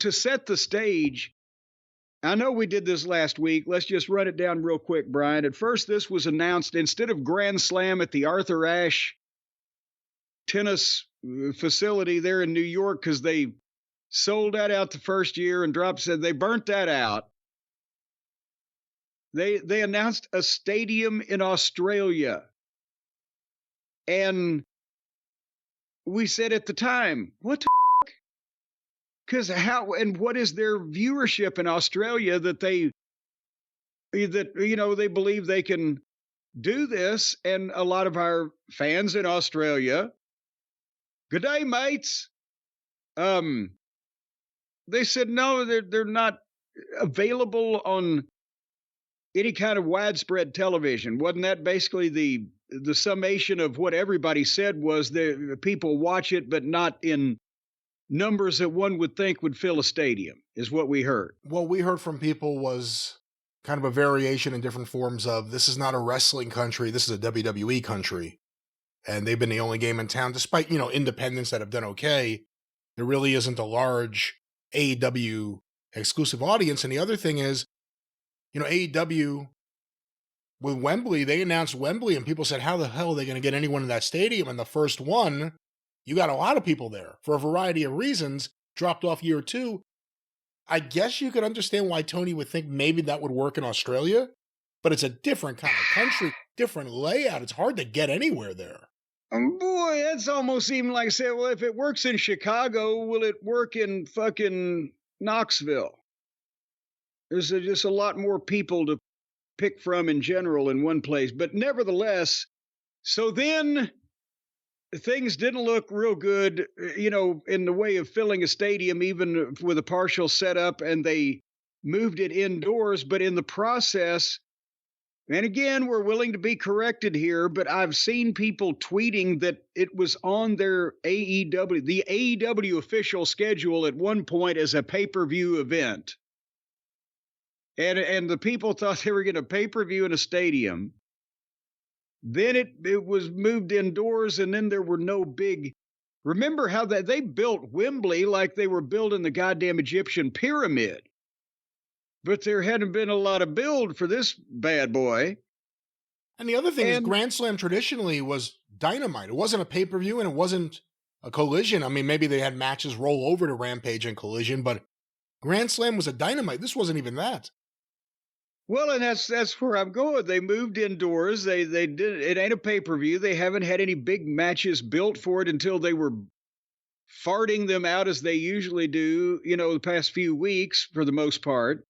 to set the stage, I know we did this last week. Let's just run it down real quick, Brian. At first, this was announced instead of Grand Slam at the Arthur Ashe tennis facility there in New York, because they sold that out the first year and said they burnt that out. They announced a stadium in Australia. And we said at the time, what the f***? Because how and what is their viewership in Australia that they believe they can do this? And a lot of our fans in Australia, good day, mates. They said no, they're not available on any kind of widespread television. Wasn't that basically the summation of what everybody said? Was the people watch it, but not in numbers that one would think would fill a stadium, is what we heard. What we heard from people was kind of a variation in different forms of, this is not a wrestling country, this is a WWE country. And they've been the only game in town, despite, independents that have done okay. There really isn't a large AEW exclusive audience. And the other thing is, AEW with Wembley, they announced Wembley and people said, how the hell are they going to get anyone in that stadium? And the first one, you got a lot of people there for a variety of reasons, dropped off year 2. I guess you could understand why Tony would think maybe that would work in Australia, but it's a different kind of country, different layout. It's hard to get anywhere there. Boy, that's almost even like saying, well, if it works in Chicago, will it work in fucking Knoxville? There's just a lot more people to pick from in general in one place. But nevertheless, so then things didn't look real good, in the way of filling a stadium, even with a partial setup, and they moved it indoors. But in the process, and again, we're willing to be corrected here, but I've seen people tweeting that it was on their the AEW official schedule at one point as a pay-per-view event. And the people thought they were getting a pay-per-view in a stadium. Then it was moved indoors, and then there were no big. Remember how they built Wembley like they were building the goddamn Egyptian pyramid. But there hadn't been a lot of build for this bad boy. And the other thing is, Grand Slam traditionally was Dynamite. It wasn't a pay-per-view, and it wasn't a Collision. I mean, maybe they had matches roll over to Rampage and Collision, but Grand Slam was a Dynamite. This wasn't even that. Well, and that's where I'm going. They moved indoors. They did it. Ain't a pay-per-view. They haven't had any big matches built for it until they were farting them out as they usually do, the past few weeks for the most part.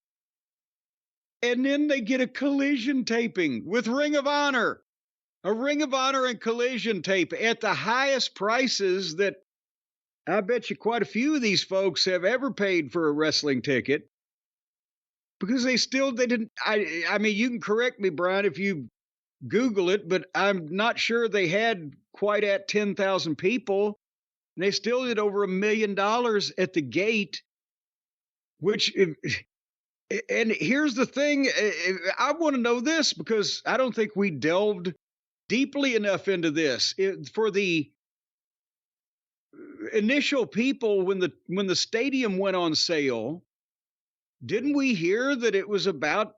And then they get a Collision taping with Ring of Honor. A Ring of Honor and Collision tape at the highest prices that I bet you quite a few of these folks have ever paid for a wrestling ticket. Because they didn't, I mean, you can correct me, Brian, if you Google it, but I'm not sure they had quite at 10,000 people. And they still did over $1 million at the gate, and here's the thing. I want to know this because I don't think we delved deeply enough into this. For the initial people, when the stadium went on sale, didn't we hear that it was about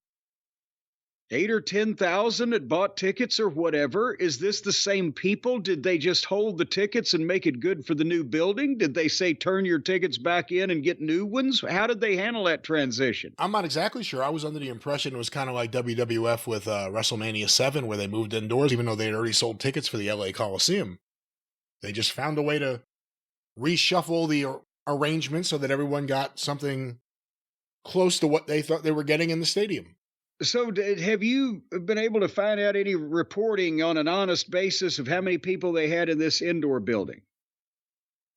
8 or 10,000 that bought tickets or whatever? Is this the same people? Did they just hold the tickets and make it good for the new building? Did they say turn your tickets back in and get new ones? How did they handle that transition? I'm not exactly sure. I was under the impression it was kind of like WWF with WrestleMania 7, where they moved indoors, even though they had already sold tickets for the LA Coliseum. They just found a way to reshuffle the arrangements so that everyone got something close to what they thought they were getting in the stadium. So have you been able to find out any reporting on an honest basis of how many people they had in this indoor building?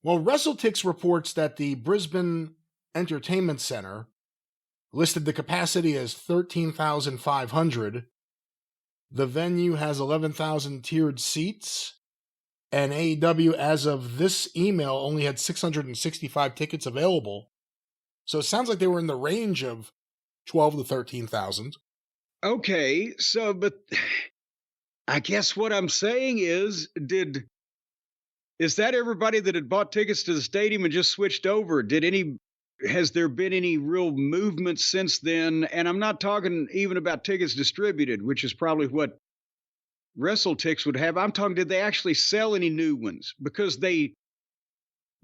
Well, WrestleTix reports that the Brisbane Entertainment Center listed the capacity as 13,500. The venue has 11,000 tiered seats, and AEW, as of this email, only had 665 tickets available. So it sounds like they were in the range of 12 to 13,000. Okay, but I guess what I'm saying is that everybody that had bought tickets to the stadium and just switched over? Did any has there been any real movement since then? And I'm not talking even about tickets distributed, which is probably what WrestleTix would have. I'm talking, did they actually sell any new ones? Because they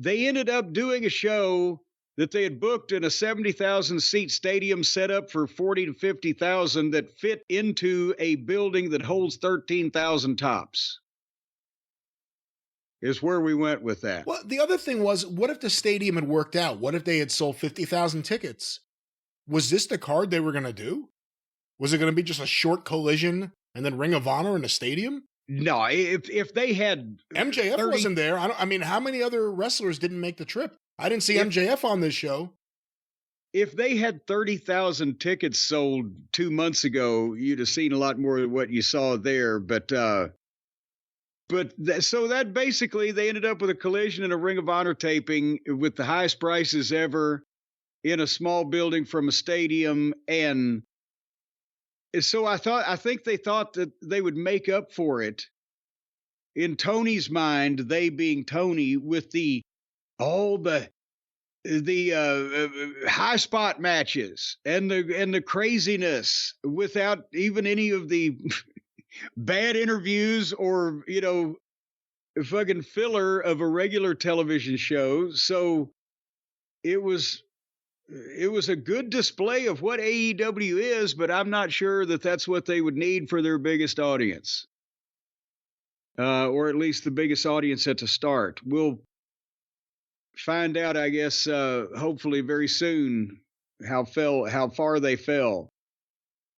ended up doing a show that they had booked in a 70,000 seat stadium set up for 40 to 50,000 that fit into a building that holds 13,000 tops. Is where we went with that. Well, the other thing was, what if the stadium had worked out? What if they had sold 50,000 tickets? Was this the card they were going to do? Was it going to be just a short collision and then Ring of Honor in a stadium? No, if they had MJF 30... wasn't there. I mean, how many other wrestlers didn't make the trip? I didn't see MJF on this show. If they had 30,000 tickets sold 2 months ago, you'd have seen a lot more of what you saw there. So that basically, they ended up with a collision in a Ring of Honor taping with the highest prices ever in a small building from a stadium. And so I think they thought that they would make up for it in Tony's mind, they being Tony, with the high spot matches and the craziness without even any of the bad interviews or, fucking filler of a regular television show. So it was a good display of what AEW is, but I'm not sure that that's what they would need for their biggest audience. Or at least the biggest audience at the start. We'll find out, I guess, hopefully very soon how far they fell.